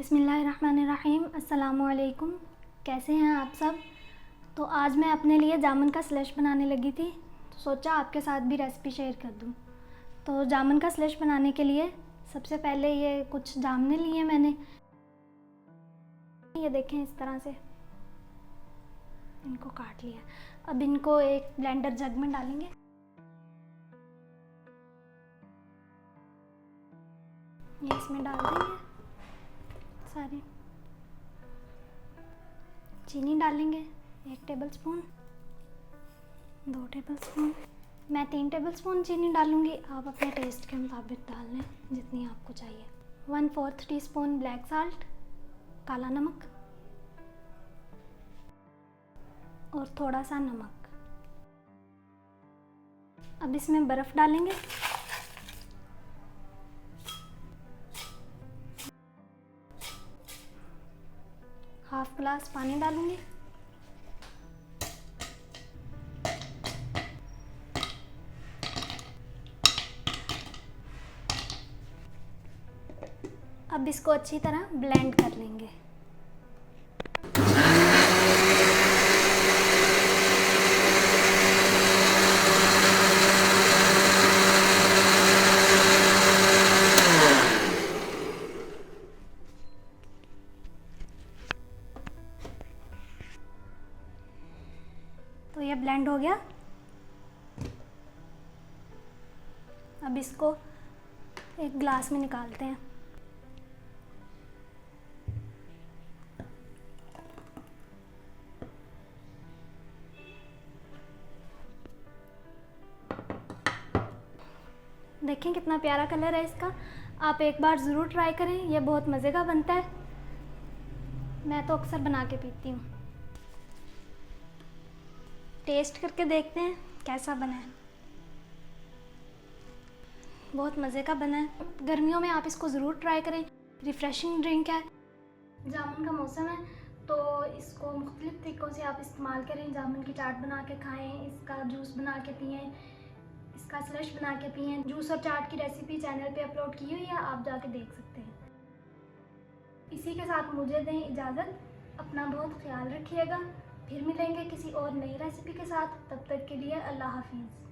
बिस्मिल्लाहिर्रहमानिर्रहीम। अस्सलामुअलैकुम। कैसे हैं आप सब। तो आज मैं अपने लिए जामुन का स्लश बनाने लगी थी, तो सोचा आपके साथ भी रेसिपी शेयर कर दूं। तो जामुन का स्लश बनाने के लिए सबसे पहले ये कुछ जामुन लिए मैंने, ये देखें इस तरह से इनको काट लिया। अब इनको एक ब्लेंडर जग में डालेंगे। ये इसमें डाल देंगे सारी। चीनी डालेंगे 1 टेबलस्पून, 2 टेबलस्पून, मैं 3 टेबलस्पून चीनी डालूँगी। आप अपने टेस्ट के मुताबिक डाल लें जितनी आपको चाहिए। 1/4 टीस्पून ब्लैक साल्ट, काला नमक, और थोड़ा सा नमक। अब इसमें बर्फ़ डालेंगे। हाफ ग्लास पानी डालूंगी। अब इसको अच्छी तरह ब्लेंड कर लेंगे। तो ये ब्लेंड हो गया। अब इसको एक ग्लास में निकालते हैं। देखें कितना प्यारा कलर है इसका। आप एक बार ज़रूर ट्राई करें, यह बहुत मज़े का बनता है। मैं तो अक्सर बना के पीती हूँ। टेस्ट करके देखते हैं कैसा बना है। बहुत मज़े का बना है। गर्मियों में आप इसको ज़रूर ट्राई करें। रिफ़्रेशिंग ड्रिंक है। जामुन का मौसम है तो इसको मुख्तलिफ़ तरीक़ों से आप इस्तेमाल करें। जामुन की चाट बना के खाएं, इसका जूस बना के पिएँ, इसका स्लश बना के पिएँ। जूस और चाट की रेसिपी चैनल पे अपलोड की हुई है, आप जाके देख सकते हैं। इसी के साथ मुझे दें इजाज़त। अपना बहुत ख्याल रखिएगा। फिर मिलेंगे किसी और नई रेसिपी के साथ। तब तक के लिए अल्लाह हाफिज़।